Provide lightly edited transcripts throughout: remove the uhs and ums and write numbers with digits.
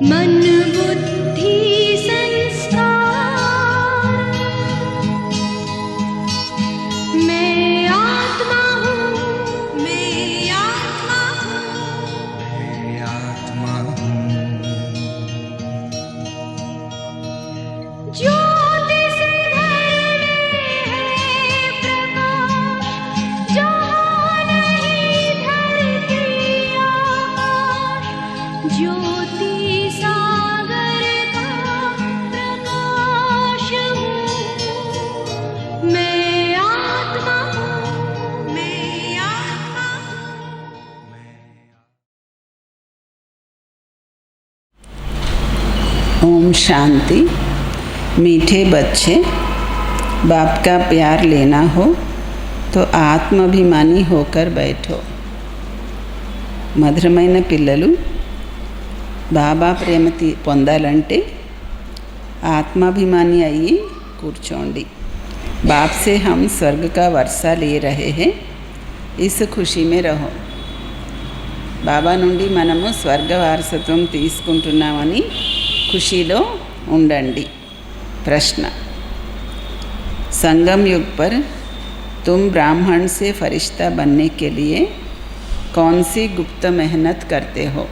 मन बुद्धि संस्कार, मैं आत्मा हूँ, मैं आत्मा हूँ, मैं आत्मा हूँ। ज्योति से भरे है प्रकाश, जहाँ नहीं धरती आकाश, ज्योति सागर का प्रकाश हूँ, मैं आत्मा हूँ, मैं आत्मा हूँ। ओम शांति। मीठे बच्चे, बाप का प्यार लेना हो तो ఆత్మాభిమాని होकर बैठो। మధురమైన పిల్లలు, బాబా ప్రేమ పొందాలంటే ఆత్మాభిమాని అయ్యి కూర్చోండి। बाप से हम स्वर्ग का वर्षा ले रहे हैं, इस खुशी में रहो। బాబా నుండి మనము స్వర్గ వారసత్వం తీసుకుంటున్నామని ఖుషీలో ఉండండి। प्रश्न, संगम युग पर तुम ब्राह्मण से फरिश्ता बनने के लिए कौन सी गुप्त मेहनत करते हो?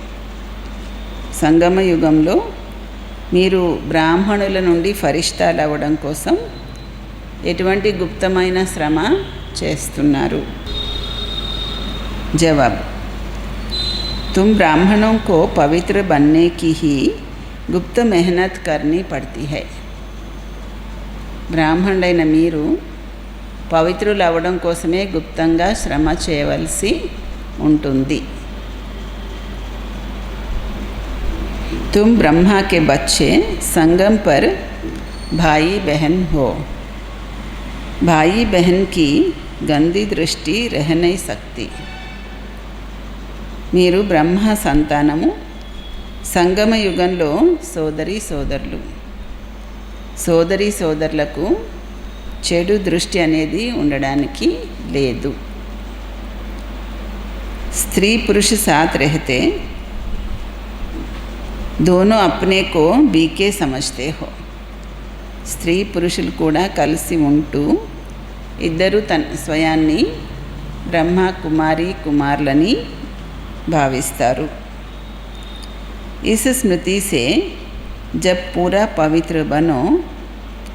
సంగమ యుగంలో మీరు బ్రాహ్మణుల నుండి ఫరిష్తాలు అవ్వడం కోసం ఎటువంటి గుప్తమైన శ్రమ చేస్తున్నారు? జవాబు, तुम ब्राह्मणों को पवित्र बनने की ही गुप्त मेहनत करनी पड़ती है। బ్రాహ్మణులైన మీరు పవిత్రులు అవ్వడం కోసమే గుప్తంగా శ్రమ చేయవలసి ఉంటుంది। तुम ब्रह्मा के बच्चे संगम पर भाई बहन हो। भाई बहन की गंदी दृष्टि रह नहीं सकती। మీరు బ్రహ్మ సంతానము, సంగమ యుగంలో సోదరి సోదరులు, సోదరి సోదరులకు చెడు దృష్టి అనేది ఉండడానికి లేదు। స్త్రీ పురుష साथ रहते दोनों अपने को बीके समझते हो। స్త్రీ పురుషులు కూడా కలిసి ఉంటూ ఇద్దరు తన స్వయాన్ని బ్రహ్మ కుమారి కుమారులని భావిస్తారు। इस स्मृति से जब पूरा पवित्र बनो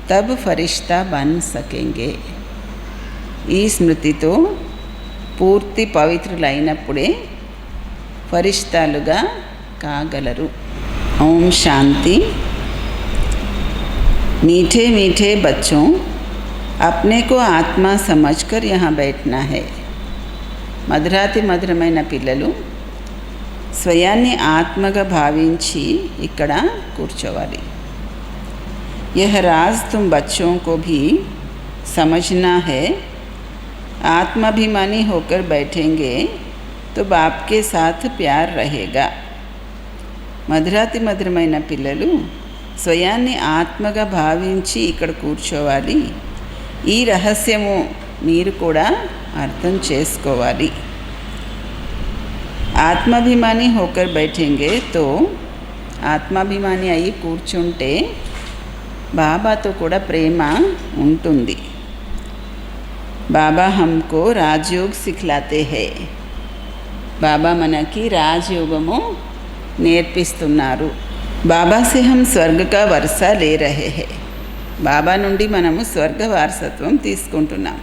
तब फरिश्ता बन सकेंगे। ఈ స్మృతితో పూర్తి పవిత్రులైనప్పుడే ఫరిష్తాలుగా కాగలరు। ओम शांति। मीठे मीठे बच्चों, अपने को आत्मा समझकर यहाँ बैठना है। మధురాతి మధురమైన పిల్లలు, స్వయాన్ని ఆత్మగా భావించి ఇక్కడ కూర్చోవాలి। यह राज तुम बच्चों को भी समझना है। आत्माभिमानी होकर बैठेंगे तो बाप के साथ प्यार रहेगा। మధురాతి మధురమైన పిల్లలు, స్వయాన్ని ఆత్మగా భావించి ఇక్కడ కూర్చోవాలి। ఈ రహస్యము మీరు కూడా అర్థం చేసుకోవాలి। ఆత్మాభిమాని హోకర్ బైఠేంగే తో ఆత్మాభిమాని అయ్యి కూర్చుంటే బాబాతో కూడా ప్రేమ ఉంటుంది। బాబా హమ్కో రాజయోగ్ సిఖలాతే హై। బాబా మనకి రాజయోగము నేర్పిస్తున్నారు। బాబా సే హమ్ స్వర్గ కా వర్షా లే రహే హై। బాబా నుండి మనము స్వర్గ వారసత్వం తీసుకుంటున్నాం।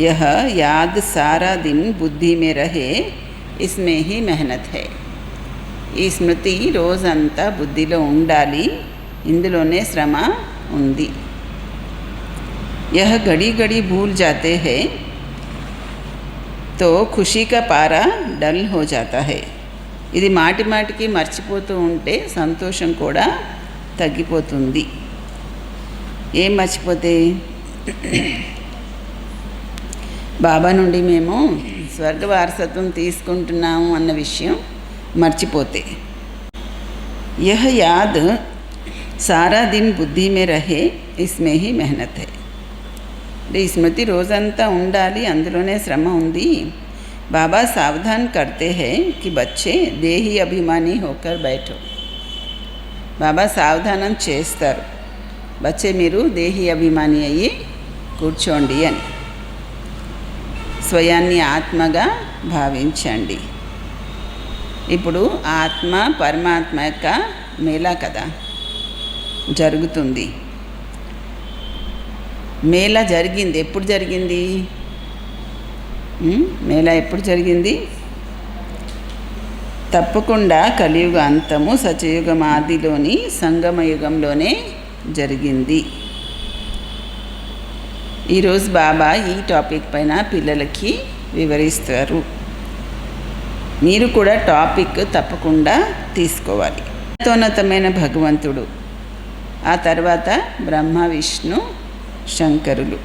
यह याद सारा दिन बुद्धि में रहे, इसमें ही मेहनत है। ఈ స్మృతి రోజంతా బుద్ధిలో ఉండాలి, ఇందులోనే శ్రమ ఉంది। यह घड़ी घड़ी भूल जाते हैं तो खुशी का पारा डल हो जाता है। ఇది మాటి మాటికి మర్చిపోతూ ఉంటే సంతోషం కూడా తగ్గిపోతుంది। ఏం మర్చిపోతే? బాబా నుండి మేము స్వర్గ వారసత్వం తీసుకుంటున్నాము అన్న విషయం మర్చిపోతే। यह याद सारा दिन बुद्धि में रहे, इसमें ही मेहनत है। ఈ స్మృతి రోజంతా ఉండాలి, అందులోనే శ్రమ ఉంది। बाबा सावधान करते हैं कि बच्चे देही अभिमानी होकर बैठो। బాబా సావధానం చేస్తారు, బచ్చే మీరు దేహి అభిమాని అయ్యి కూర్చోండి అని. స్వయాన్ని ఆత్మగా భావించండి. ఇప్పుడు ఆత్మ పరమాత్మ యొక్క మేళా కదా జరుగుతుంది. మేళా జరిగింది. ఎప్పుడు జరిగింది మేళా? ఎప్పుడు జరిగింది? తప్పకుండా కలియుగ అంతము సత్యయుగం ఆదిలోని సంగమయుగంలోనే జరిగింది. ఈరోజు బాబా ఈ టాపిక్ పైన పిల్లలకి వివరిస్తారు. మీరు కూడా టాపిక్ తప్పకుండా తీసుకోవాలి. ఉన్నతమైన భగవంతుడు, ఆ తర్వాత బ్రహ్మ విష్ణు శంకరులు,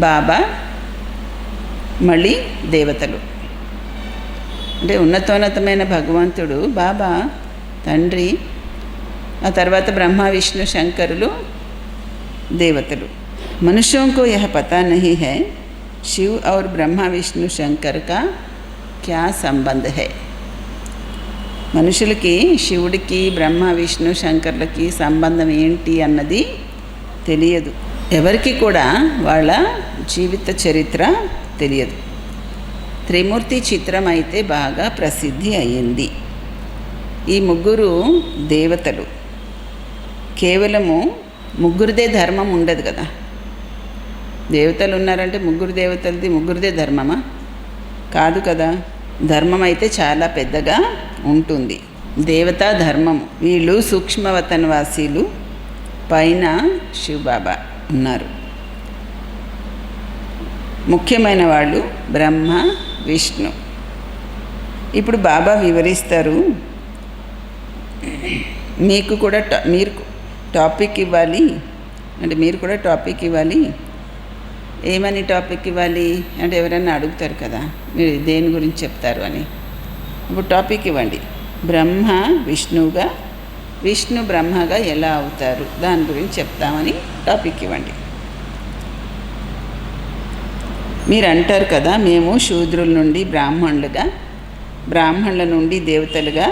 బాబా, మళ్ళీ దేవతలు. అంటే ఉన్నతోన్నతమైన భగవంతుడు బాబా తండ్రి, ఆ తర్వాత బ్రహ్మ విష్ణు శంకరులు देवतलु। मनुष्यों को यह पता नहीं है शिव और ब्रह्मा विष्णु शंकर का क्या संबंध है। మనుషులకి శివుడికి బ్రహ్మ విష్ణు శంకర్లకి సంబంధం ఏంటి అన్నది తెలియదు. ఎవరికి కూడా వాళ్ళ జీవిత చరిత్ర తెలియదు. త్రిమూర్తి చిత్రం అయితే బాగా ప్రసిద్ధి అయ్యింది. ఈ ముగ్గురు దేవతలు, కేవలము ముగ్గురిదే ధర్మం ఉండదు కదా. దేవతలు ఉన్నారంటే ముగ్గురు దేవతలది ముగ్గురిదే ధర్మమా? కాదు కదా. ధర్మం అయితే చాలా పెద్దగా ఉంటుంది. దేవతా ధర్మము. వీళ్ళు సూక్ష్మవతనవాసీలు, పైన శివబాబా ఉన్నారు. ముఖ్యమైన వాళ్ళు బ్రహ్మ విష్ణు. ఇప్పుడు బాబా వివరిస్తారు. మీకు కూడా మీరు టాపిక్ ఇవ్వాలి అంటే మీరు కూడా టాపిక్ ఇవ్వాలి. ఏమని టాపిక్ ఇవ్వాలి అంటే ఎవరైనా అడుగుతారు కదా, మీరు దేని గురించి చెప్తారు అని. ఇప్పుడు టాపిక్ ఇవ్వండి. బ్రహ్మ విష్ణువుగా, విష్ణు బ్రహ్మగా ఎలా అవుతారు దాని గురించి చెప్తామని టాపిక్ ఇవ్వండి. మీరు అంటారు కదా, మేము శూద్రుల నుండి బ్రాహ్మణులుగా, బ్రాహ్మణుల నుండి దేవతలుగా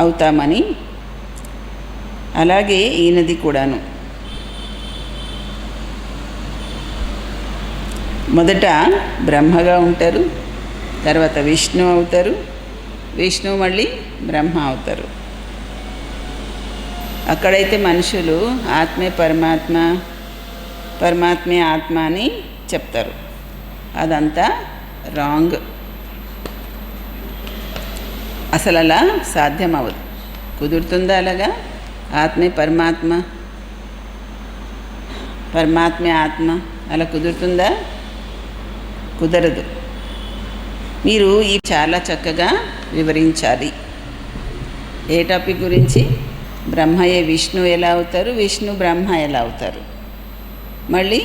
అవుతామని. అలాగే ఈయనది కూడాను. మొదట బ్రహ్మగా ఉంటారు, తర్వాత విష్ణు అవుతారు, విష్ణు మళ్ళీ బ్రహ్మ అవుతారు. అక్కడైతే మనుషులు ఆత్మే పరమాత్మ, పరమాత్మే ఆత్మ అని చెప్తారు. అదంతా రాంగ్. అసలు అలా సాధ్యం అవ్వదు. కుదురుతుందా అలాగా? ఆత్మే పరమాత్మ, పరమాత్మే ఆత్మ అలా కుదురుతుందా? కుదరదు. మీరు ఈ చాలా చక్కగా వివరించాలి. ఏ టాపిక్ గురించి? బ్రహ్మయే విష్ణు ఎలా అవుతారు, విష్ణు బ్రహ్మ ఎలా అవుతారు, మళ్ళీ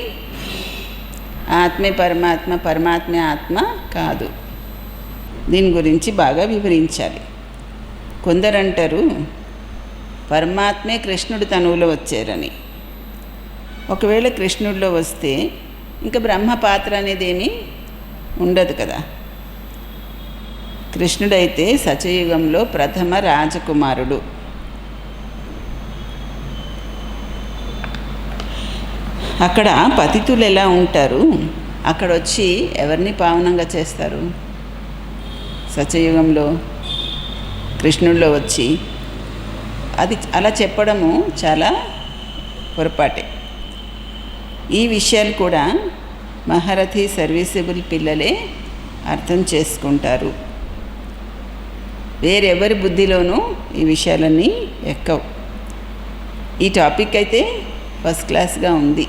ఆత్మే పరమాత్మ, పరమాత్మే ఆత్మ కాదు. దీని గురించి బాగా వివరించాలి. కొందరంటారు పరమాత్మే కృష్ణుడి తనువులో వచ్చారని. ఒకవేళ కృష్ణుడిలో వస్తే ఇంకా బ్రహ్మ పాత్ర అనేది ఏమీ ఉండదు కదా. కృష్ణుడైతే సత్యయుగంలో ప్రథమ రాజకుమారుడు. అక్కడ పతితులు ఎలా ఉంటారు, అక్కడ వచ్చి ఎవరిని పావనంగా చేస్తారు? సత్యయుగంలో కృష్ణుడిలో వచ్చి అది అలా చెప్పడము చాలా పొరపాటే. ఈ విషయాలు కూడా మహారథి సర్వీసబుల్ పిల్లలే అర్థం చేసుకుంటారు. వేరెవరి బుద్ధిలోనూ ఈ విషయాలన్నీ ఎక్కవు. ఈ టాపిక్ అయితే ఫస్ట్ క్లాస్గా ఉంది.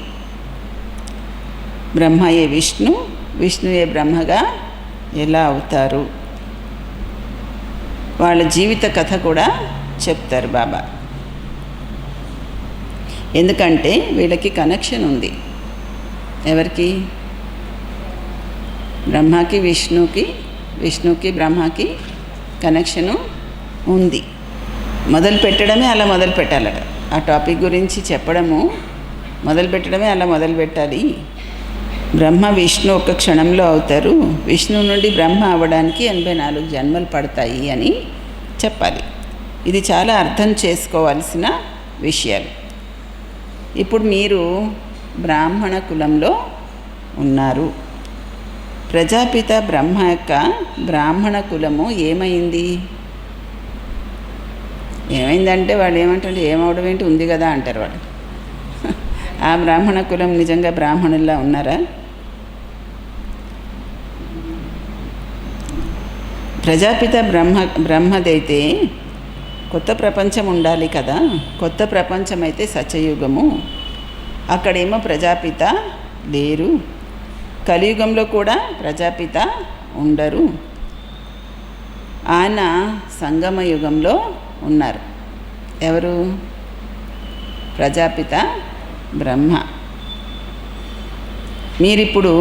బ్రహ్మయే విష్ణు, విష్ణుయే బ్రహ్మగా ఎలా అవుతారు, వాళ్ళ జీవిత కథ కూడా చెప్తారు బాబా. ఎందుకంటే వీళ్ళకి కనెక్షన్ ఉంది. ఎవరికి? బ్రహ్మకి విష్ణుకి, విష్ణుకి బ్రహ్మకి కనెక్షను ఉంది. మొదలు పెట్టడమే అలా మొదలు పెట్టాలట. ఆ టాపిక్ గురించి చెప్పడము మొదలు పెట్టడమే అలా మొదలు పెట్టాలి. బ్రహ్మ విష్ణు ఒక క్షణంలో అవుతారు. విష్ణు నుండి బ్రహ్మ అవ్వడానికి 84 జన్మలు పడతాయి అని చెప్పాలి. ఇది చాలా అర్థం చేసుకోవాల్సిన విషయాలు. ఇప్పుడు మీరు బ్రాహ్మణ కులంలో ఉన్నారు. ప్రజాపిత బ్రహ్మ యొక్క బ్రాహ్మణ కులము ఏమైందంటే వాళ్ళు ఏమంటారు, ఏమవడం ఏంటి, ఉంది కదా అంటారు వాళ్ళు. ఆ బ్రాహ్మణ కులం నిజంగా బ్రాహ్మణుల్లా ఉన్నారా? ప్రజాపిత బ్రహ్మదైతే కొత్త ప్రపంచం ఉండాలి కదా. కొత్త ప్రపంచం అయితే సత్యయుగము. అక్కడేమో ప్రజాపిత లేరు. కలియుగంలో కూడా ప్రజాపిత ఉండరు. ఆయన సంగమ యుగంలో ఉన్నారు. ఎవరు? ప్రజాపిత బ్రహ్మ. మీరిప్పుడు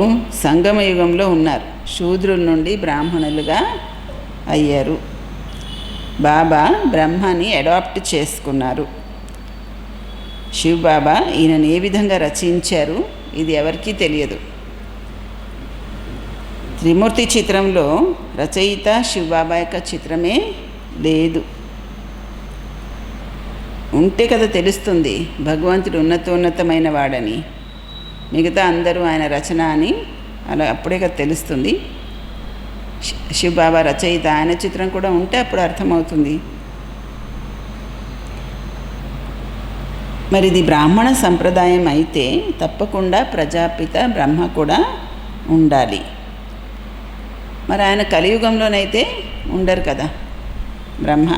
సంగమ యుగంలో ఉన్నారు. శూద్రుల నుండి బ్రాహ్మణులుగా అయ్యారు. బాబా బ్రహ్మని అడాప్ట్ చేసుకున్నారు. శివబాబా ఈయనను ఏ విధంగా రచించారు ఇది ఎవరికీ తెలియదు. త్రిమూర్తి చిత్రంలో రచయిత శివబాబా యొక్క చిత్రమే లేదు. ఉంటే కదా తెలుస్తుంది భగవంతుడు ఉన్నతమైన వాడని, మిగతా అందరూ ఆయన రచన అని. అలా అప్పుడే కదా తెలుస్తుంది. శివబాబా రచయిత, ఆయన చిత్రం కూడా ఉంటే అప్పుడు అర్థమవుతుంది. మరి ఇది బ్రాహ్మణ సంప్రదాయం అయితే తప్పకుండా ప్రజాపిత బ్రహ్మ కూడా ఉండాలి. మరి ఆయన కలియుగంలోనైతే ఉండరు కదా బ్రహ్మ.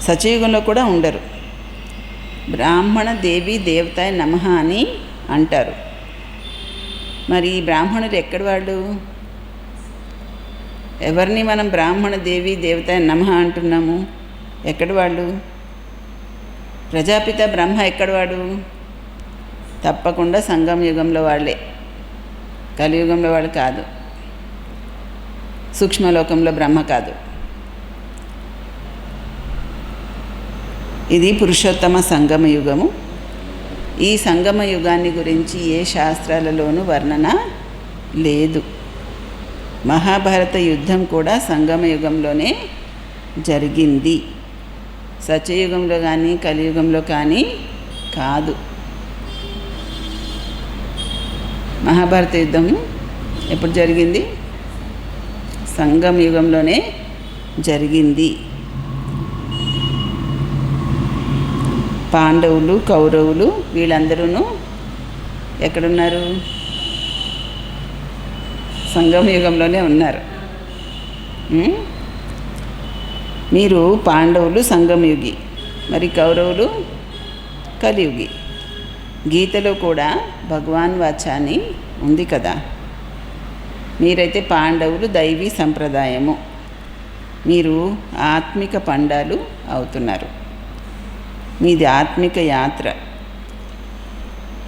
సత్యయుగంలో కూడా ఉండరు. బ్రాహ్మణ దేవి దేవతాయ నమః అని అంటారు. మరి ఈ బ్రాహ్మణులు ఎక్కడి వాళ్ళు? ఎవరిని మనం బ్రాహ్మణ దేవి దేవతాయ నమః అంటున్నాము? ఎక్కడి వాళ్ళు? ప్రజాపిత బ్రహ్మ ఎక్కడివాడు? తప్పకుండా సంగమ యుగంలో వాళ్ళే, కలియుగంలో వాళ్ళు కాదు. సూక్ష్మలోకంలో బ్రహ్మ కాదు. ఇది పురుషోత్తమ సంగమ యుగము. ఈ సంగమ యుగాన్ని గురించి ఏ శాస్త్రాలలోనూ వర్ణన లేదు. మహాభారత యుద్ధం కూడా సంగమ యుగంలోనే జరిగింది. సత్యయుగంలో కానీ కలియుగంలో కానీ కాదు. మహాభారత యుద్ధం ఎప్పుడు జరిగింది? సంగమ యుగంలోనే జరిగింది. పాండవులు, కౌరవులు వీళ్ళందరూ ఎక్కడున్నారు? సంగమ యుగంలోనే ఉన్నారు. మీరు పాండవులు సంగమయుగి, మరి కౌరవులు కలియుగి. గీతలో కూడా భగవాన్ వాచాని ఉంది కదా. మీరైతే పాండవులు దైవీ సంప్రదాయము, మీరు ఆత్మిక పండాలు అవుతున్నారు. మీది ఆత్మిక యాత్ర.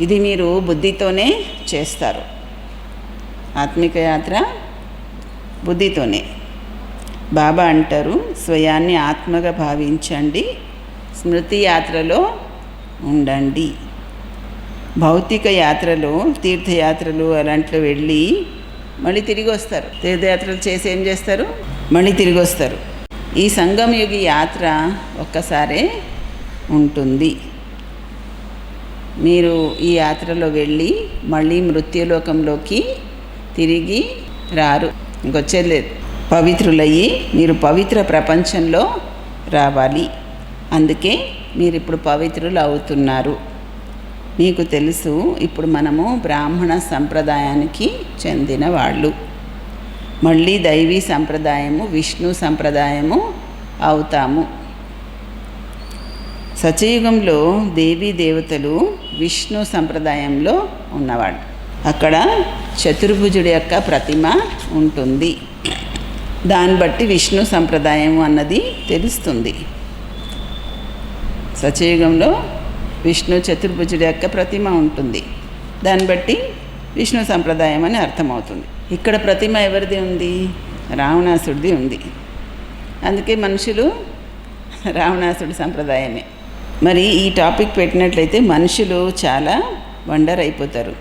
ఇది మీరు బుద్ధితోనే చేస్తారు. ఆత్మిక యాత్ర బుద్ధితోనే. బాబా అంటారు, స్వయాన్ని ఆత్మగా భావించండి, స్మృతి యాత్రలో ఉండండి. భౌతిక యాత్రలో, తీర్థయాత్రలు అలాంటిలో వెళ్ళి మళ్ళీ తిరిగి వస్తారు. తీర్థయాత్రలు చేసి ఏం చేస్తారు? మళ్ళీ తిరిగి వస్తారు. ఈ సంగమయుగి యాత్ర ఒక్కసారే ఉంటుంది. మీరు ఈ యాత్రలో వెళ్ళి మళ్ళీ మృత్యులోకంలోకి తిరిగి రారు, ఇంకొచ్చేది లేదు. పవిత్రులయ్యి మీరు పవిత్ర ప్రపంచంలో రావాలి. అందుకే మీరు ఇప్పుడు పవిత్రులు అవుతున్నారు. మీకు తెలుసు, ఇప్పుడు మనము బ్రాహ్మణ సంప్రదాయానికి చెందిన వాళ్ళు. మళ్ళీ దైవీ సంప్రదాయము, విష్ణు సంప్రదాయము అవుతాము. సత్యయుగంలో దేవీ దేవతలు విష్ణు సంప్రదాయంలో ఉన్నవాళ్ళు. అక్కడ చతుర్భుజుడి యొక్క ప్రతిమ ఉంటుంది. దాన్ని బట్టి విష్ణు సంప్రదాయం అన్నది తెలుస్తుంది. సత్యయుగంలో విష్ణు చతుర్భుజుడి యొక్క ప్రతిమ ఉంటుంది. దాన్ని బట్టి విష్ణు సంప్రదాయం అని అర్థమవుతుంది. ఇక్కడ ప్రతిమ ఎవరిది ఉంది? రావణాసుడిది ఉంది. అందుకే మనుషులు రావణాసుడి సంప్రదాయమే. మరి ఈ టాపిక్ పెట్టినట్లయితే మనుషులు చాలా వండర్ అయిపోతారు.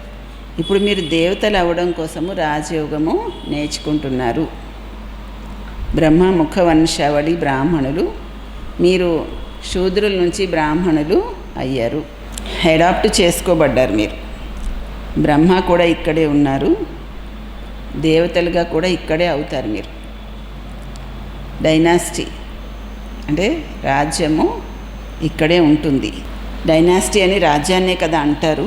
ఇప్పుడు మీరు దేవతలు అవ్వడం కోసము రాజయోగము నేర్చుకుంటున్నారు. బ్రహ్మ ముఖ వంశావళి బ్రాహ్మణులు, మీరు శూద్రుల నుంచి బ్రాహ్మణులు అయ్యారు, అడాప్ట్ చేసుకోబడ్డారు. మీరు బ్రహ్మ కూడా ఇక్కడే ఉన్నారు, దేవతలుగా కూడా ఇక్కడే అవుతారు. మీరు డైనాసిటీ అంటే రాజ్యము ఇక్కడే ఉంటుంది. డైనాసిటీ అని రాజ్యాన్నే కదా అంటారు.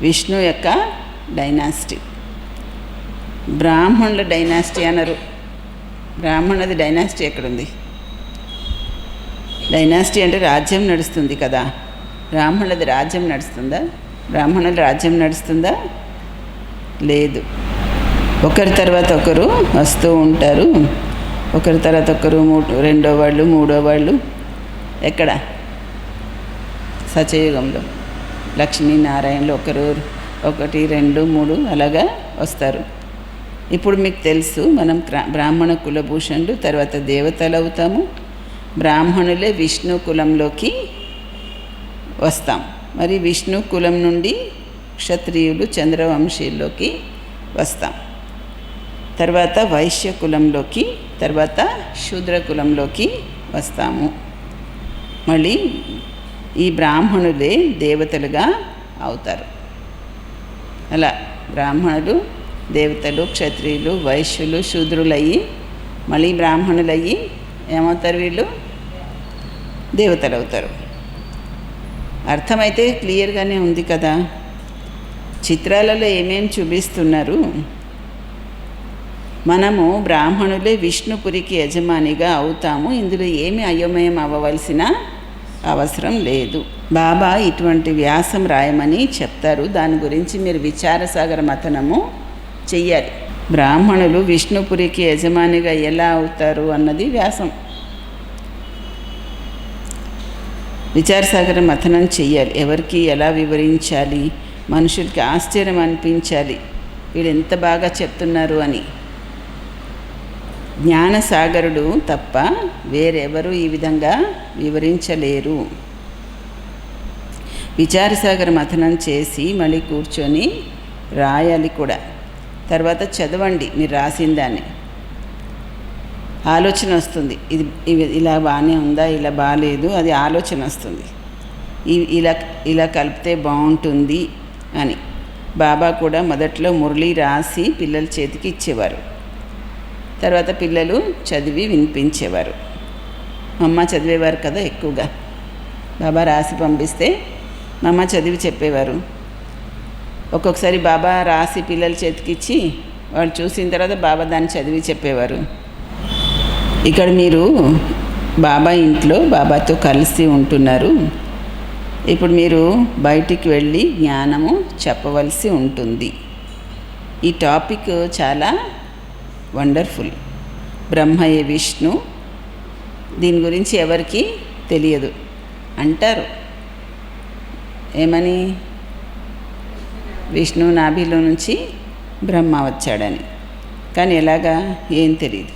విష్ణు యొక్క డైనాసిటీ, బ్రాహ్మణుల డైనాసిటీ అనరు. బ్రాహ్మణులది డైనాసిటీ ఎక్కడుంది? డైనాసిటీ అంటే రాజ్యం నడుస్తుంది కదా. బ్రాహ్మణులది రాజ్యం నడుస్తుందా? బ్రాహ్మణుల రాజ్యం నడుస్తుందా? లేదు. ఒకరి తర్వాత ఒకరు వస్తూ ఉంటారు. ఒకరి తర్వాత ఒకరు రెండో వాళ్ళు, మూడో వాళ్ళు. ఎక్కడ? సత్యయుగంలో లక్ష్మీనారాయణలు ఒకరు, 1, 2, 3 అలాగా వస్తారు. ఇప్పుడు మీకు తెలుసు, మనం బ్రాహ్మణ కులభూషణులు, తర్వాత దేవతలు అవుతాము. బ్రాహ్మణులే విష్ణు కులంలోకి వస్తాం. మరి విష్ణు కులం నుండి క్షత్రియులు చంద్రవంశీయుల్లోకి వస్తాం. తర్వాత వైశ్య కులంలోకి, తర్వాత శూద్ర కులంలోకి వస్తాము. మళ్ళీ ఈ బ్రాహ్మణులే దేవతలుగా అవుతారు. అలా బ్రాహ్మణులు, దేవతలు, క్షత్రియులు, వైశ్యులు, శూద్రులు అయ్యి మళ్ళీ బ్రాహ్మణులు అయ్యి ఏమవుతారు? వీళ్ళు దేవతలు అవుతారు. అర్థమైతే క్లియర్గానే ఉంది కదా. చిత్రాలలో ఏమేమి చూపిస్తున్నారు? మనము బ్రాహ్మణులే విష్ణుపురికి యజమానిగా అవుతాము. ఇందులో ఏమి అయోమయం అవ్వవలసిన అవసరం లేదు. బాబా ఇటువంటి వ్యాసం రాయమని చెప్తారు. దాని గురించి మీరు విచారసాగర మథనము చెయ్యాలి. బ్రాహ్మణులు విష్ణుపురికి యజమానిగా ఎలా అవుతారు అన్నది వ్యాసం. విచారసాగర మథనం చెయ్యాలి. ఎవరికి ఎలా వివరించాలి, మనుషులకి ఆశ్చర్యం అనిపించాలి, వీళ్ళు ఎంత బాగా చెప్తున్నారు అని. జ్ఞానసాగరుడు తప్ప వేరెవరు ఈ విధంగా వివరించలేరు. విచారసాగర మథనం చేసి మళ్ళీ కూర్చొని రాయాలి కూడా. తర్వాత చదవండి మీరు రాసిన దాన్ని. ఆలోచన వస్తుంది, ఇది ఇలా బాగానే ఉందా, ఇలా బాగాలేదు, అది ఆలోచన వస్తుంది. ఇలా కలిపితే బాగుంటుంది అని. బాబా కూడా మొదట్లో మురళి రాసి పిల్లల చేతికి ఇచ్చేవారు. తర్వాత పిల్లలు చదివి వినిపించేవారు. అమ్మ చదివేవారు కదా ఎక్కువగా. బాబా రాసి పంపిస్తే మా అమ్మ చదివి చెప్పేవారు. ఒక్కొక్కసారి బాబా రాసి పిల్లల చేతికిచ్చి వాళ్ళు చూసిన తర్వాత బాబా దాన్ని చదివి చెప్పేవారు. ఇక్కడ మీరు బాబా ఇంట్లో బాబాతో కలిసి ఉంటున్నారు. ఇప్పుడు మీరు బయటికి వెళ్ళి జ్ఞానము చెప్పవలసి ఉంటుంది. ఈ టాపిక్ చాలా వండర్ఫుల్. బ్రహ్మయే విష్ణు, దీని గురించి ఎవరికి తెలియదు అంటారు. ఏమని? విష్ణు నాభిలో నుంచి బ్రహ్మ వచ్చాడని. కానీ ఎలాగా ఏం తెలియదు.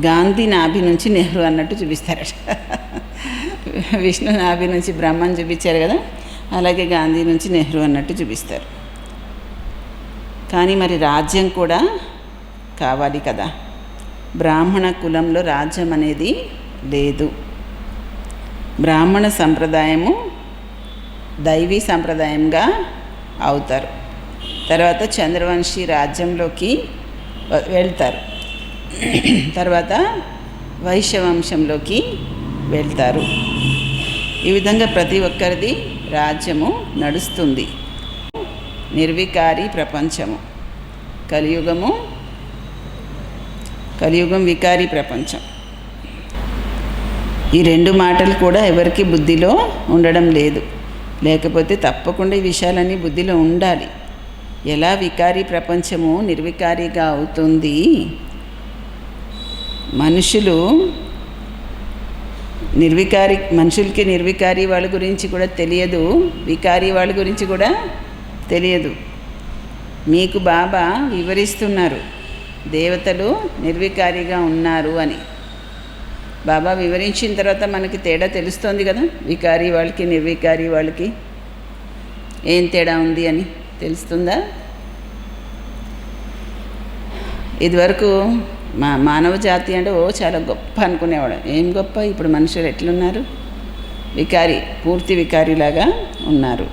గాంధీ నాభి నుంచి నెహ్రూ అన్నట్టు చూపిస్తారట. విష్ణు నాభి నుంచి బ్రహ్మని చూపించారు కదా, అలాగే గాంధీ నుంచి నెహ్రూ అన్నట్టు చూపిస్తారు. కానీ మరి రాజ్యం కూడా కావాలి కదా. బ్రాహ్మణ కులంలో రాజ్యం అనేది లేదు. బ్రాహ్మణ సంప్రదాయము దైవీ సంప్రదాయంగా అవుతారు. తర్వాత చంద్రవంశీ రాజ్యంలోకి వెళ్తారు. తర్వాత వైశ్యవంశంలోకి వెళ్తారు. ఈ విధంగా ప్రతి ఒక్కరిది రాజ్యము నడుస్తుంది. నిర్వికారి ప్రపంచము. కలియుగం వికారి ప్రపంచం. ఈ రెండు మాటలు కూడా ఎవరికి బుద్ధిలో ఉండడం లేదు. లేకపోతే తప్పకుండా ఈ విషయాలన్నీ బుద్ధిలో ఉండాలి. ఎలా వికారి ప్రపంచము నిర్వికారిగా అవుతుంది? మనుషులకి నిర్వికారి వాళ్ళ గురించి కూడా తెలియదు, వికారి వాళ్ళ గురించి కూడా తెలియదు. మీకు బాబా వివరిస్తున్నారు దేవతలు నిర్వికారిగా ఉన్నారు అని. బాబా వివరించిన తర్వాత మనకి తేడా తెలుస్తోంది కదా. వికారి వాళ్ళకి నిర్వికారి వాళ్ళకి ఏం తేడా ఉంది అని తెలుస్తుందా? ఇదివరకు మానవ జాతి అంటే చాలా గొప్ప అనుకునేవాడు. ఏం గొప్ప, ఇప్పుడు మనుషులు ఎట్లున్నారు? వికారి, పూర్తి వికారిలాగా ఉన్నారు.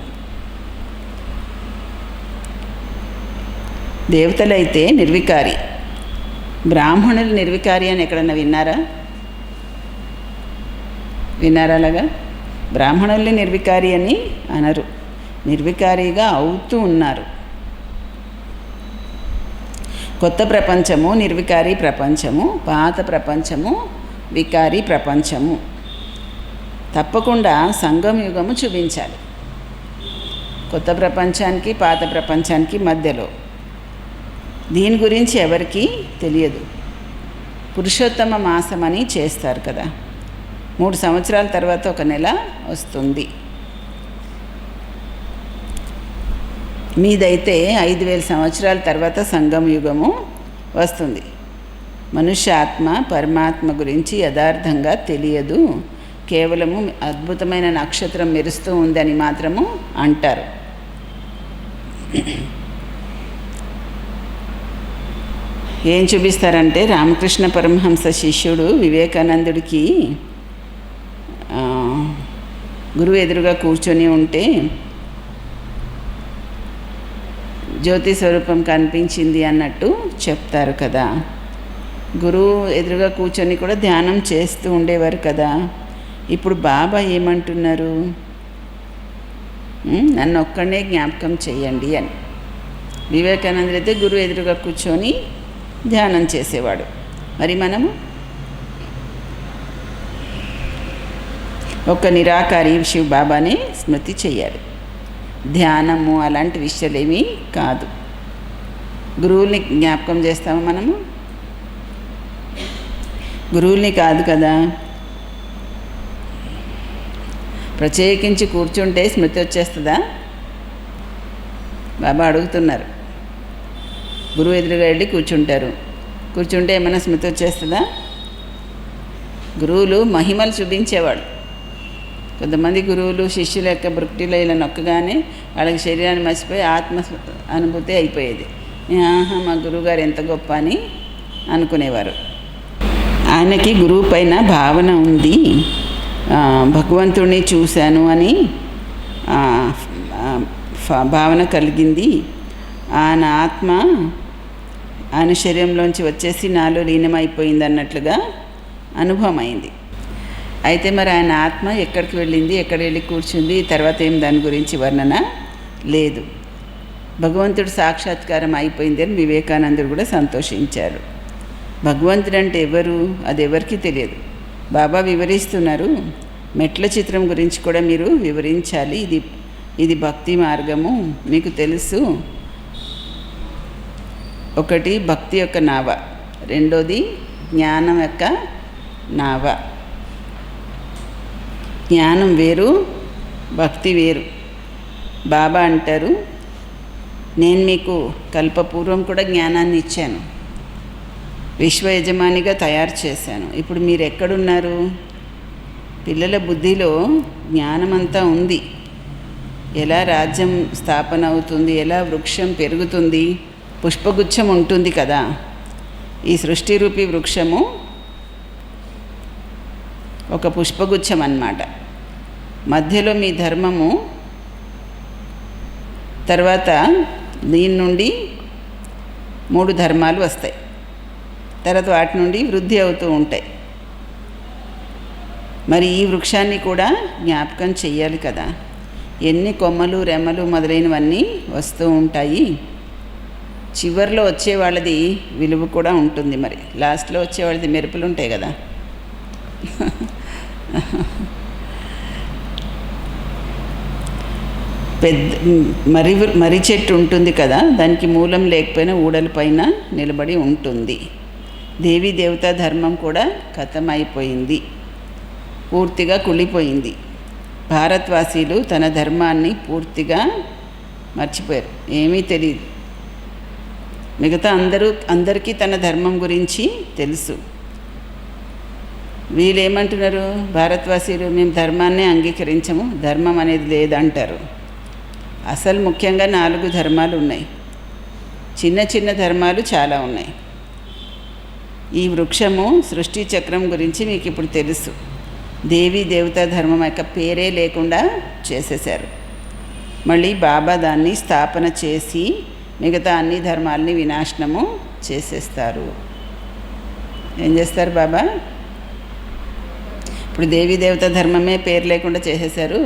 దేవతలైతే నిర్వికారి, బ్రాహ్మణులు నిర్వికారి అని ఎక్కడన్నా విన్నారా అలాగా? బ్రాహ్మణుల్ని నిర్వికారి అని అనరు, నిర్వికారిగా అవుతూ ఉన్నారు. కొత్త ప్రపంచము నిర్వికారి ప్రపంచము, పాత ప్రపంచము వికారి ప్రపంచము. తప్పకుండా సంగమ యుగము చూపించాలి, కొత్త ప్రపంచానికి పాత ప్రపంచానికి మధ్యలో. దీని గురించి ఎవరికీ తెలియదు. పురుషోత్తమ మాసం అని చేస్తారు కదా, 3 సంవత్సరాల తర్వాత ఒక నెల వస్తుంది. మీదైతే 5000 సంవత్సరాల తర్వాత సంగమ యుగము వస్తుంది. మనుష్య ఆత్మ పరమాత్మ గురించి యథార్థంగా తెలియదు, కేవలము అద్భుతమైన నక్షత్రం మెరుస్తూ ఉందని మాత్రము అంటారు. ఏం చూపిస్తారంటే, రామకృష్ణ పరమహంస శిష్యుడు వివేకానందుడికి గురువు ఎదురుగా కూర్చొని ఉంటే జ్యోతి స్వరూపం కనిపించింది అన్నట్టు చెప్తారు కదా. గురువు ఎదురుగా కూర్చొని కూడా ధ్యానం చేస్తూ ఉండేవారు కదా. ఇప్పుడు బాబా ఏమంటున్నారు? నన్ను ఒక్కడే జ్ఞాపకం చెయ్యండి అని. వివేకానందుడు అయితే గురువు ఎదురుగా కూర్చొని ధ్యానం చేసేవాడు. మరి మనము ఒక నిరాకారి శివ బాబాని స్మృతి చేయాలి. ధ్యానము అలాంటి విషయాలు ఏమీ కాదు. గురువుల్ని జ్ఞాపకం చేస్తాము మనము? గురువుల్ని కాదు కదా. ప్రత్యేకించి కూర్చుంటే స్మృతి వచ్చేస్తుందా? బాబా అడుగుతున్నారు. గురువు ఎదురుగా వెళ్ళి కూర్చుంటే ఏమైనా స్మృతి వచ్చేస్తుందా? గురువులు మహిమలు చూపించేవాళ్ళు. కొంతమంది గురువులు శిష్యుల యొక్క బృక్టిలో ఇలా నొక్కగానే వాళ్ళకి శరీరాన్ని మర్చిపోయి ఆత్మ అనుభూతి అయిపోయేది. మా గురువుగారు ఎంత గొప్ప అని అనుకునేవారు. ఆయనకి గురువు పైన భావన ఉంది, భగవంతుడిని చూశాను అని భావన కలిగింది. ఆయన ఆత్మ ఆయన శరీరంలోంచి వచ్చేసి నాలో లీనమైపోయింది అన్నట్లుగా అనుభవం అయింది. అయితే మరి ఆయన ఆత్మ ఎక్కడికి వెళ్ళింది, ఎక్కడ వెళ్ళి కూర్చుంది, తర్వాత ఏం దాని గురించి వర్ణన లేదు. భగవంతుడు సాక్షాత్కారం అయిపోయింది అని వివేకానందుడు కూడా సంతోషించారు. భగవంతుడు అంటే ఎవరు? అది ఎవరికి తెలియదు. బాబా వివరిస్తున్నారు. మెట్ల చిత్రం గురించి కూడా మీరు వివరించాలి. ఇది భక్తి మార్గము, మీకు తెలుసు. ఒకటి భక్తి యొక్క నావ, రెండోది జ్ఞానం యొక్క నావ. జ్ఞానం వేరు, భక్తి వేరు. బాబా అంటారు, నేను మీకు కల్పపూర్వం కూడా జ్ఞానాన్ని ఇచ్చాను, విశ్వ యజమానిగా తయారు చేశాను. ఇప్పుడు మీరు ఎక్కడున్నారు? పిల్లల బుద్ధిలో జ్ఞానమంతా ఉంది. ఎలా రాజ్యం స్థాపన అవుతుంది, ఎలా వృక్షం పెరుగుతుంది, పుష్పగుచ్చం ఉంటుంది కదా. ఈ సృష్టి రూపీ వృక్షము ఒక పుష్పగుచ్చం అన్నమాట. మధ్యలో మీ ధర్మము, తర్వాత దీని నుండి 3 ధర్మాలు వస్తాయి, తర్వాత వాటి నుండి వృద్ధి అవుతూ ఉంటాయి. మరి ఈ వృక్షాన్ని కూడా జ్ఞాపకం చెయ్యాలి కదా. ఎన్ని కొమ్మలు రెమ్మలు మొదలైనవన్నీ వస్తూ ఉంటాయి. చివరిలో వచ్చే వాళ్ళది విలువ కూడా ఉంటుంది. మరి లాస్ట్లో వచ్చే వాళ్ళది మెరుపులు ఉంటాయి కదా. మర్రి చెట్టు ఉంటుంది కదా, దానికి మూలం లేకపోయినా ఊడల పైన నిలబడి ఉంటుంది. దేవీ దేవతా ధర్మం కూడా ఖతమైపోయింది, పూర్తిగా కుళ్ళిపోయింది. భారతవాసీలు తన ధర్మాన్ని పూర్తిగా మర్చిపోయారు, ఏమీ తెలియదు. మిగతా అందరికీ తన ధర్మం గురించి తెలుసు. వీళ్ళేమంటున్నారు? భారతవాసీలు మేము ధర్మాన్నే అంగీకరించము, ధర్మం అనేది లేదంటారు. అసలు ముఖ్యంగా 4 ధర్మాలు ఉన్నాయి. చిన్న చిన్న ధర్మాలు చాలా ఉన్నాయి. ఈ వృక్షము సృష్టి చక్రం గురించి మీకు ఇప్పుడు తెలుసు. దేవీ దేవతా ధర్మం యొక్క పేరే లేకుండా చేసేశారు. మళ్ళీ బాబా దాన్ని స్థాపన చేసి మిగతా అన్ని ధర్మాలని వినాశనము చేసేస్తారు. ఏం చేస్తారు బాబా? ఇప్పుడు దేవీ దేవతా ధర్మమే పేరు లేకుండా చేసేశారు.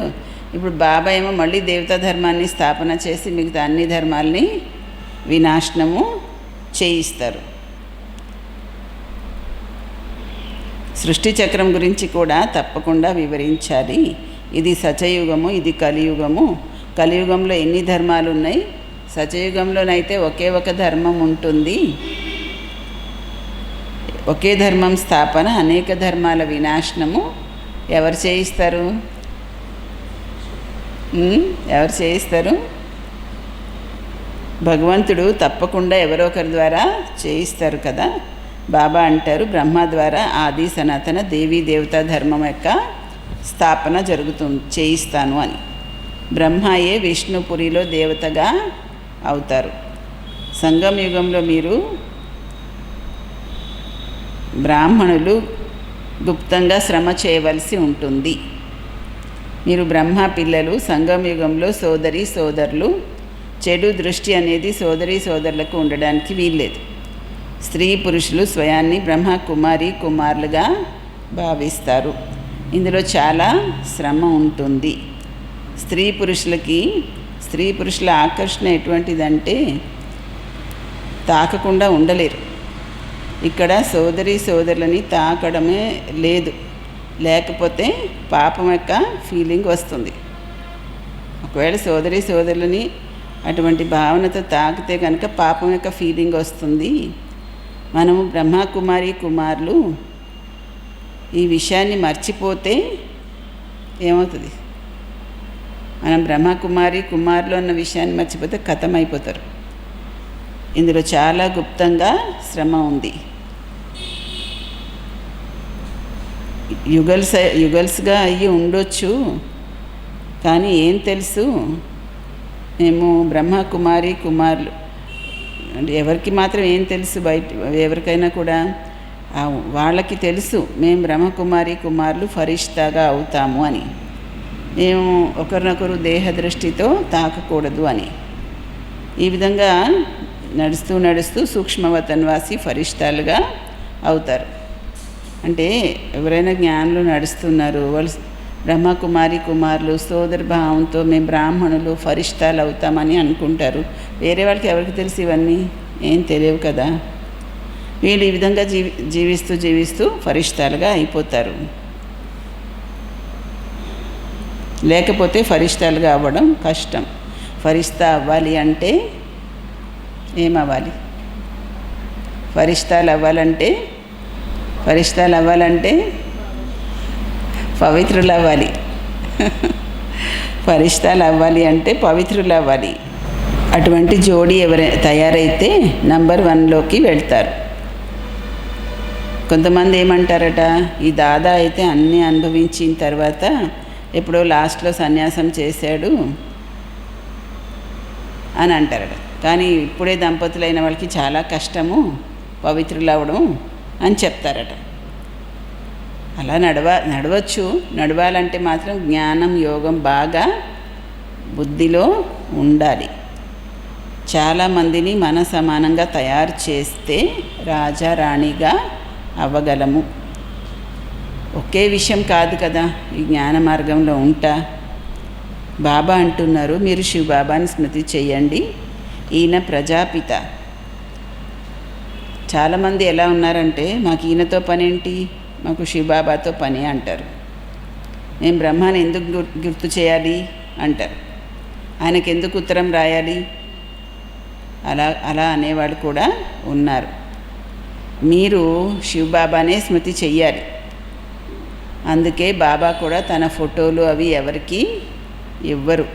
ఇప్పుడు బాబా ఏమో మళ్ళీ దేవతా ధర్మాన్ని స్థాపన చేసి మిగతా అన్ని ధర్మాల్ని వినాశనము చేయిస్తారు. సృష్టి చక్రం గురించి కూడా తప్పకుండా వివరించాలి. ఇది సత్యయుగము, ఇది కలియుగము. కలియుగంలో ఎన్ని ధర్మాలు ఉన్నాయి? సత్యయుగంలోనైతే ఒకే ఒక ధర్మం ఉంటుంది. ఒకే ధర్మం స్థాపన, అనేక ధర్మాల వినాశనము ఎవరు చేయిస్తారు? ఎవరు చేయిస్తారు? భగవంతుడు తప్పకుండా ఎవరో ఒకరి ద్వారా చేయిస్తారు కదా. బాబా అంటారు, బ్రహ్మ ద్వారా ఆది సనాతన దేవీ దేవతా ధర్మం యొక్క స్థాపన చేయిస్తాను అని. బ్రహ్మయే విష్ణుపురిలో దేవతగా అవుతారు. సంగమ యుగంలో మీరు బ్రాహ్మణులు గుప్తంగా శ్రమ చేయవలసి ఉంటుంది. మీరు బ్రహ్మ పిల్లలు. సంగమ యుగంలో సోదరి సోదరులు. చెడు దృష్టి అనేది సోదరి సోదరులకు ఉండడానికి వీల్లేదు. స్త్రీ పురుషులు స్వయాన్ని బ్రహ్మ కుమారి కుమారులుగా భావిస్తారు. ఇందులో చాలా శ్రమ ఉంటుంది. స్త్రీ పురుషుల ఆకర్షణ ఎటువంటిదంటే తాకకుండా ఉండలేరు. ఇక్కడ సోదరి సోదరులని తాకడమే లేదు. లేకపోతే పాపం యొక్క ఫీలింగ్ వస్తుంది. ఒకవేళ సోదరి సోదరులని అటువంటి భావనతో తాకితే కనుక పాపం యొక్క ఫీలింగ్ వస్తుంది. మనము బ్రహ్మకుమారి కుమారులు ఈ విషయాన్ని మర్చిపోతే ఏమవుతుంది? మనం బ్రహ్మకుమారి కుమారులు అన్న విషయాన్ని మర్చిపోతే ఖతమైపోతారు. ఇందులో చాలా గుప్తంగా శ్రమ ఉంది. యుగల్స్గా అయ్యి ఉండొచ్చు, కానీ ఏం తెలుసు? మేము బ్రహ్మకుమారి కుమారులు అంటే ఎవరికి మాత్రం ఏం తెలుసు? బయట ఎవరికైనా కూడా వాళ్ళకి తెలుసు మేము బ్రహ్మకుమారి కుమారులు ఫరిష్తాగా అవుతాము అని. మేము ఒకరినొకరు దేహ దృష్టితో తాకకూడదు అని. ఈ విధంగా నడుస్తూ నడుస్తూ సూక్ష్మవతన్వాసి ఫరిష్టాలుగా అవుతారు. అంటే ఎవరైనా జ్ఞానులు నడుస్తున్నారు, వాళ్ళు బ్రహ్మకుమారి కుమారులు సోదర భావంతో మేము బ్రాహ్మణులు ఫరిష్టాలు అవుతామని అనుకుంటారు. వేరే వాళ్ళకి ఎవరికి తెలుసు? ఇవన్నీ ఏం తెలియవు కదా. వీళ్ళు ఈ విధంగా జీవిస్తూ ఫరిష్టాలుగా అయిపోతారు. లేకపోతే ఫరిష్టాలుగా అవ్వడం కష్టం. ఫరిష్తా అవ్వాలి అంటే ఏమవ్వాలి? ఫరిష్టాలు అవ్వాలంటే పవిత్రులు అవ్వాలి. ఫరిష్టాలు అవ్వాలి అంటే పవిత్రులు అవ్వాలి. అటువంటి జోడీ ఎవరైనా తయారైతే నంబర్ 1లోకి వెళ్తారు. కొంతమంది ఏమంటారట, ఈ దాదా అయితే అన్నీ అనుభవించిన తర్వాత ఎప్పుడో లాస్ట్లో సన్యాసం చేశాడు అని అంటారట. కానీ ఇప్పుడే దంపతులైన వాళ్ళకి చాలా కష్టము పవిత్రులు అవ్వడం అని చెప్తారట. అలా నడవచ్చు. నడవాలంటే మాత్రం జ్ఞానం యోగం బాగా బుద్ధిలో ఉండాలి. చాలామందిని మన సమానంగా తయారు చేస్తే రాజా రాణిగా అవ్వగలము. ఒకే విషయం కాదు కదా ఈ జ్ఞాన మార్గంలో ఉంటా. బాబా అంటున్నారు, మీరు శివబాబాని స్మృతి చేయండి, ఈయన ప్రజాపిత. చాలామంది ఎలా ఉన్నారంటే మాకు ఈయనతో పని ఏంటి, మాకు శివబాబాతో పని అంటారు. మేము బ్రహ్మాని ఎందుకు గుర్తు చేయాలి అంటారు. ఆయనకి ఎందుకు ఉత్తరం రాయాలి అలా అనేవాళ్ళు కూడా ఉన్నారు. మీరు శివబాబానే స్మృతి చెయ్యాలి. అందుకే బాబా కూడా తన ఫోటోలు అవి ఎవరికి ఇవ్వరు.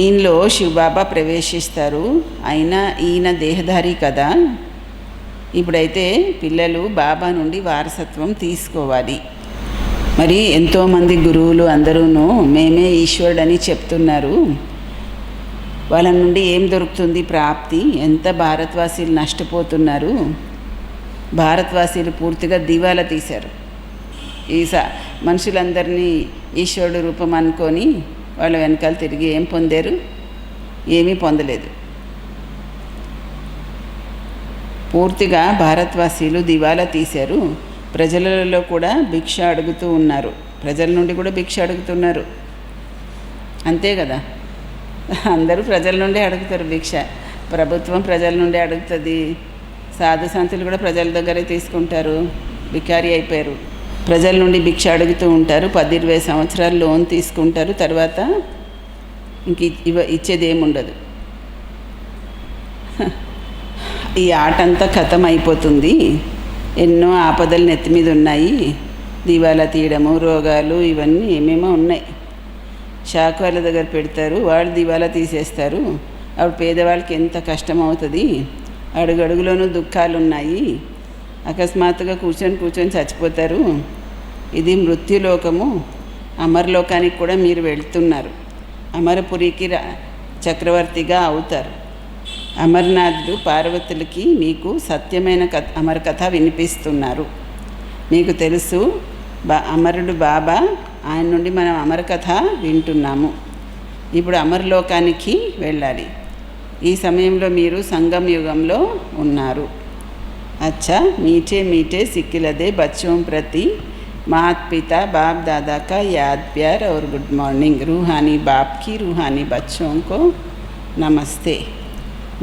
ఈయనలో శివబాబా ప్రవేశిస్తారు. అయినా ఈయన దేహధారి కదా. ఇప్పుడైతే పిల్లలు బాబా నుండి వారసత్వం తీసుకోవాలి. మరి ఎంతోమంది గురువులు అందరూ మేమే ఈశ్వరుడని చెప్తున్నారు. వాళ్ళ నుండి ఏం దొరుకుతుంది ప్రాప్తి? ఎంత భారతవాసీలు నష్టపోతున్నారు. భారతవాసీలు పూర్తిగా దివాలా తీశారు. మనుషులందరినీ ఈశ్వరుడు రూపం అనుకొని వాళ్ళ వెనకాల తిరిగి ఏం పొందారు? ఏమీ పొందలేదు. పూర్తిగా భారతవాసీలు దివాలా తీశారు. ప్రజలలో కూడా భిక్ష అడుగుతూ ఉన్నారు. ప్రజల నుండి కూడా భిక్ష అడుగుతున్నారు. అంతే కదా, అందరూ ప్రజల నుండే అడుగుతారు భిక్ష. ప్రభుత్వం ప్రజల నుండే అడుగుతుంది. సాధు సంతులు కూడా ప్రజల దగ్గరే తీసుకుంటారు. భికారి అయిపోయారు. ప్రజల నుండి భిక్ష అడుగుతూ ఉంటారు. 10-20 సంవత్సరాలు లోన్ తీసుకుంటారు. తర్వాత ఇంక ఇచ్చేది ఏముండదు. ఈ ఆట అంతా ఖతం అయిపోతుంది. ఎన్నో ఆపదలు నెత్తి మీద ఉన్నాయి. దివాలా తీయడము, రోగాలు, ఇవన్నీ ఏమేమో ఉన్నాయి. షాక్ వాళ్ళ దగ్గర పెడతారు, వాళ్ళు దివాలా తీసేస్తారు. అప్పుడు పేదవాళ్ళకి ఎంత కష్టం అవుతుంది. అడుగడుగులోనూ దుఃఖాలు ఉన్నాయి. అకస్మాత్తుగా కూర్చొని చచ్చిపోతారు. ఇది మృత్యులోకము. అమరలోకానికి కూడా మీరు వెళ్తున్నారు. అమరపురికి చక్రవర్తిగా అవుతారు. అమర్నాథుడు పార్వతులకి మీకు సత్యమైన అమరకథ వినిపిస్తున్నారు. మీకు తెలుసు, అమరుడు బాబా, ఆయన నుండి మనం అమరకథ వింటున్నాము. ఇప్పుడు అమరలోకానికి వెళ్ళాలి. ఈ సమయంలో మీరు సంగమ యుగంలో ఉన్నారు. अच्छा मीठे मीठे सिक्किलदे बच्चों प्रति मात पिता बाप दादा का याद प्यार और गुड मॉर्निंग. रूहानी बाप की रूहानी बच्चों को नमस्ते.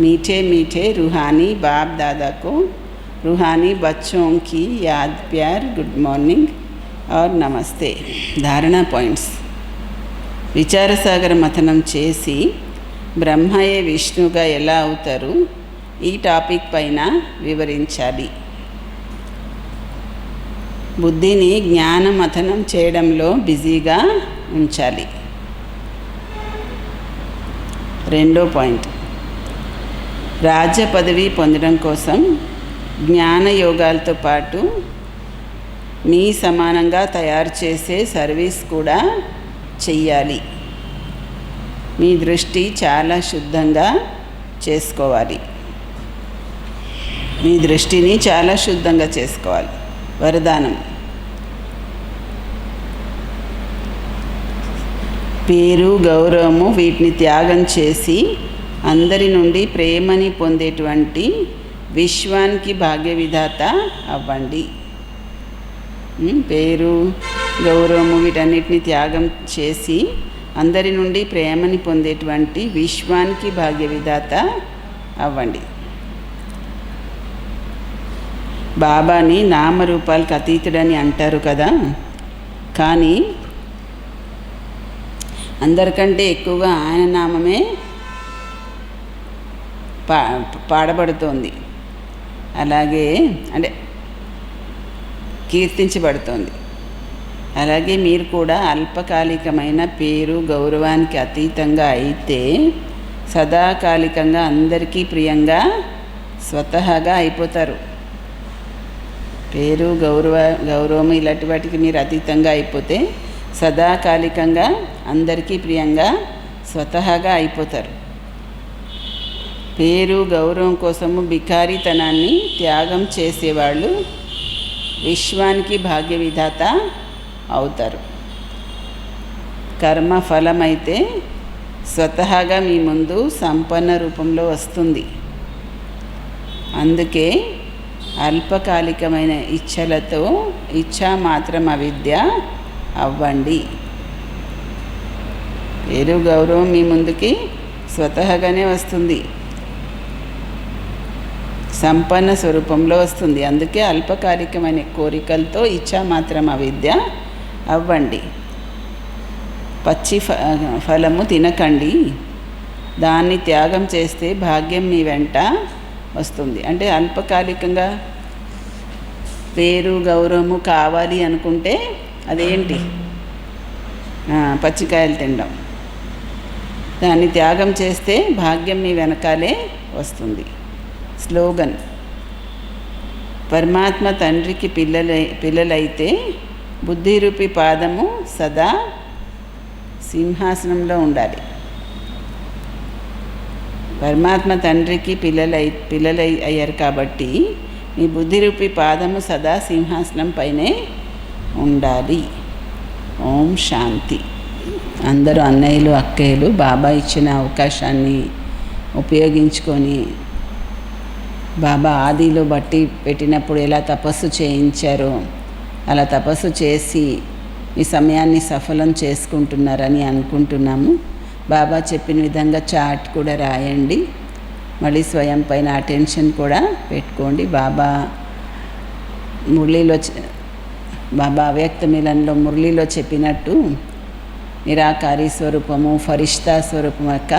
मीठे मीठे रूहानी बाप दादा को रूहानी बच्चों की याद प्यार गुड मॉर्निंग और नमस्ते. धारणा पॉइंट्स. విచారసాగర మథనం చేసి బ్రహ్మయే విష్ణుగా ఎలా అవుతారు, ఈ టాపిక్ పైన వివరించాలి. బుద్ధిని జ్ఞాన మథనం చేయడంలో బిజీగా ఉంచాలి. 2వ పాయింట్, రాజ్య పదవి పొందడం కోసం జ్ఞాన యోగాలతో పాటు మీ సమానంగా తయారు చేసే సర్వీస్ కూడా చెయ్యాలి. మీ దృష్టి చాలా శుద్ధంగా చేసుకోవాలి. మీ దృష్టిని చాలా శుద్ధంగా చేసుకోవాలి. వరదానం. పేరు, గౌరవము వీటిని త్యాగం చేసి అందరి నుండి ప్రేమని పొందేటువంటి విశ్వానికి భాగ్య విధాత అవ్వండి. పేరు, గౌరవము వీటన్నిటిని త్యాగం చేసి అందరి నుండి ప్రేమని పొందేటువంటి విశ్వానికి భాగ్య విధాత అవ్వండి. బాబాని నామరూపాలకు అతీతుడని అంటారు కదా, కానీ అందరికంటే ఎక్కువగా ఆయన నామమే పాడబడుతోంది. అలాగే అంటే కీర్తించబడుతోంది. అలాగే మీరు కూడా అల్పకాలికమైన పేరు, గౌరవానికి అతీతంగా అయితే సదాకాలికంగా అందరికీ ప్రియంగా స్వతహాగా అయిపోతారు. పేరు, గౌరవం ఇలాంటి వాటికి మీరు అతీతంగా అయిపోతే సదాకాలికంగా అందరికీ ప్రియంగా స్వతహాగా అయిపోతారు. పేరు, గౌరవం కోసము బికారితనాన్ని త్యాగం చేసేవాళ్ళు విశ్వానికి భాగ్య విధాత అవుతారు. కర్మ ఫలమైతే స్వతహాగా మీ ముందు సంపన్న రూపంలో వస్తుంది. అందుకే అల్పకాలికమైన ఇచ్ఛలతో ఇచ్ఛా మాత్రం అవిద్య అవ్వండి. పేరు, గౌరవం మీ ముందుకి స్వతహాగానే వస్తుంది, సంపన్న స్వరూపంలో వస్తుంది. అందుకే అల్పకాలికమైన కోరికలతో ఇచ్ఛా మాత్రం అవిద్య అవ్వండి. పచ్చి ఫలము తినకండి, దాన్ని త్యాగం చేస్తే భాగ్యం మీ వెంట వస్తుంది. అంటే అల్పకాలికంగా పేరు, గౌరవము కావాలి అనుకుంటే అదేంటి? పచ్చికాయలు తినడం. దాన్ని త్యాగం చేస్తే భాగ్యం మీ వెనకాలే వస్తుంది. స్లోగన్. పరమాత్మ తండ్రికి పిల్లలైతే బుద్ధిరూపి పాదము సదా సింహాసనంలో ఉండాలి. పరమాత్మ తండ్రికి పిల్లలు అయ్యారు కాబట్టి మీ బుద్ధి రూపి పాదము సదా సింహాసనం పైనే ఉండాలి. ఓం శాంతి. అందరూ అన్నయ్యలు అక్కయ్యలు బాబా ఇచ్చిన అవకాశాన్ని ఉపయోగించుకొని బాబా ఆదిలో బట్టి పెట్టినప్పుడు ఎలా తపస్సు చేయించారో అలా తపస్సు చేసి ఈ సమయాన్ని సఫలం చేసుకుంటున్నారని అనుకుంటున్నాము. బాబా చెప్పిన విధంగా చాట్ కూడా రాయండి. మళ్ళీ స్వయం పైన అటెన్షన్ కూడా పెట్టుకోండి. బాబా అవ్యక్త మిలన్లో మురళిలో చెప్పినట్టు నిరాకారి స్వరూపము ఫరిష్తా స్వరూపం యొక్క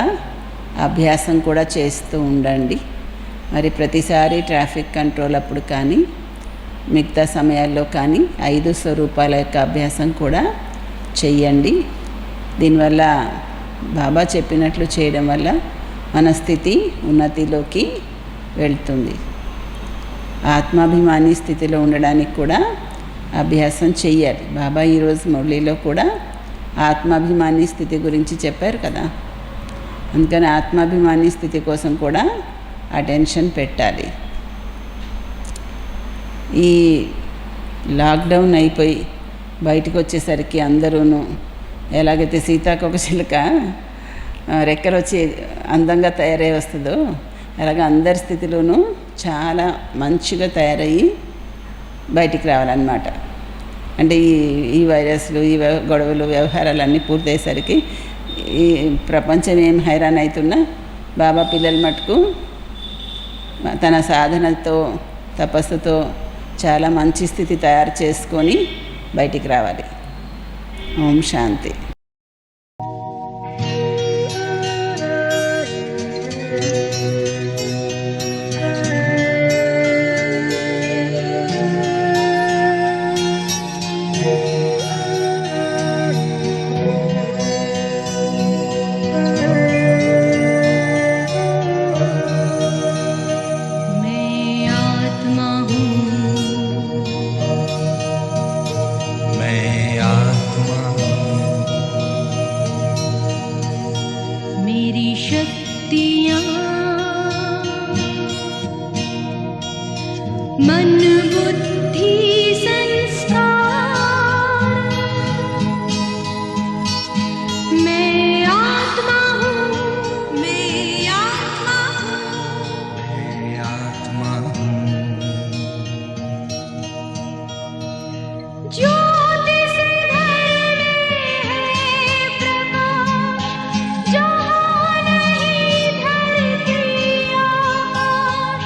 అభ్యాసం కూడా చేస్తూ ఉండండి. మరి ప్రతిసారి ట్రాఫిక్ కంట్రోల్ అప్పుడు కానీ మిగతా సమయాల్లో కానీ 5 స్వరూపాల యొక్క అభ్యాసం కూడా చెయ్యండి. దీనివల్ల బాబా చెప్పినట్లు చేయడం వల్ల మన స్థితి ఉన్నతిలోకి వెళ్తుంది. ఆత్మాభిమాని స్థితిలో ఉండడానికి కూడా అభ్యాసం చెయ్యాలి. బాబా ఈరోజు మురళిలో కూడా ఆత్మాభిమాని స్థితి గురించి చెప్పారు కదా. అందుకని ఆత్మాభిమాని స్థితి కోసం కూడా అటెన్షన్ పెట్టాలి. ఈ లాక్డౌన్ అయిపోయి బయటకు వచ్చేసరికి అందరూ ఎలాగైతే సీతాకోకచిలుక రెక్కలు వచ్చి అందంగా తయారై వస్తుందో అలాగే అందరి స్థితిలోనూ చాలా మంచిగా తయారయ్యి బయటికి రావాలన్నమాట. అంటే ఈ వైరస్లు ఈ గొడవలు వ్యవహారాలన్నీ పూర్తయ్యేసరికి ఈ ప్రపంచం ఏం హైరాన్ అవుతున్నా బాబా పిల్లల మటుకు తన సాధనతో తపస్సుతో చాలా మంచి స్థితి తయారు చేసుకొని బయటికి రావాలి. ఓం శాంతి. मेरी शक्तियाँ मन बुद्धि संस्कार, मैं आत्मा हूँ, मैं आत्मा हूँ, मैं आत्मा हूँ। ज्योति से घर में है प्रकाश, जहाँ नहीं धरती आकाश,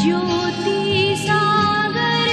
ज्योति सागर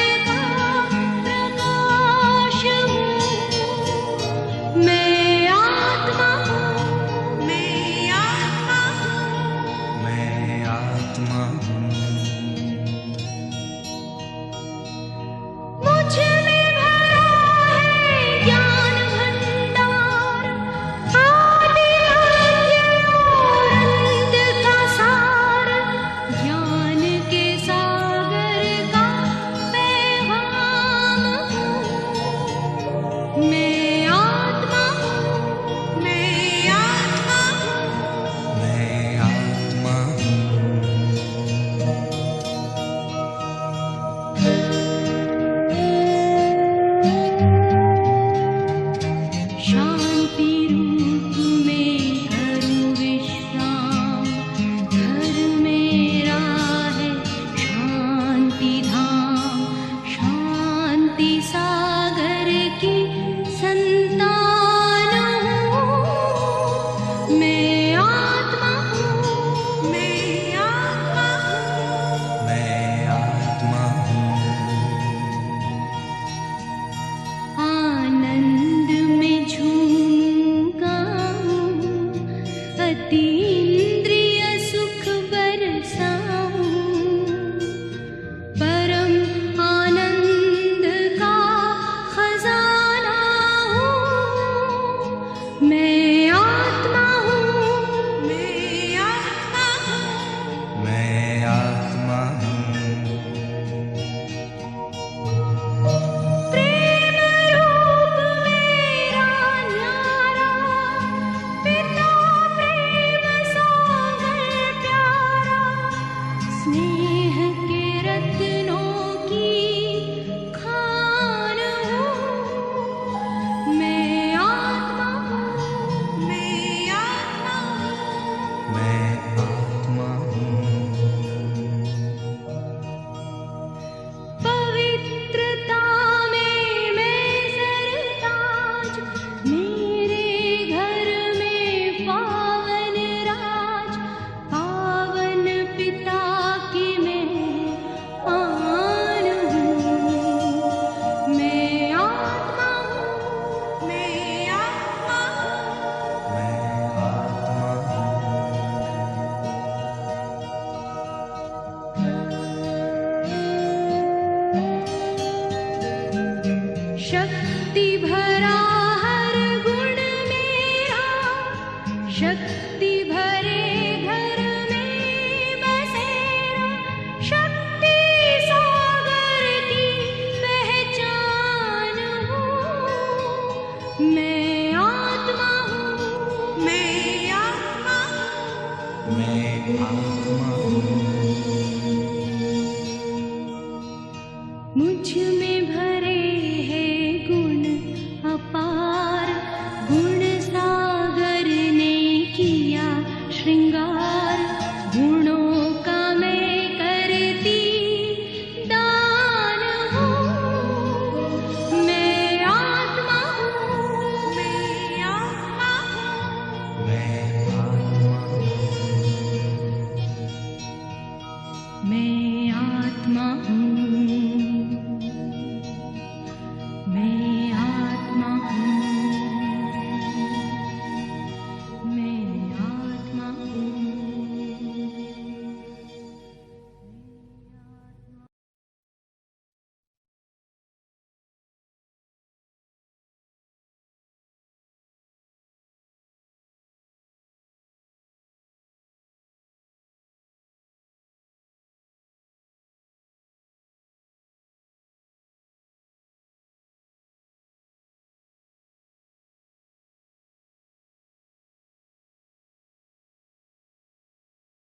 स्नेह के रत्नों की खान हूँ। मैं आत्मा हूँ, मैं आत्मा हूँ, मैं आत्मा हूँ। पवित्रता में मैं सरताज, मेरे घर में पावन राज, पावन पिता की मैं आन हूँ। मैं आत्मा हूँ, मैं आत्मा हूँ, मैं आत्मा हूँ। शक्ति भरा हर गुण मेरा, शक्ति भरे घर में बसेरा, शक्ति सागर की पहचान हूँ। मैं आत्मा हूँ, मैं आत्मा हूँ, मैं आत्मा हूँ। मुझ में भरे हैं गुण अपार, गुण सागर ने किया श्रृंगार, गुणों का मैं करती दान हूँ। मैं आत्मा हूँ, मैं आत्मा हूँ, मैं आत्मा हूँ। मैं आत्मा हूँ।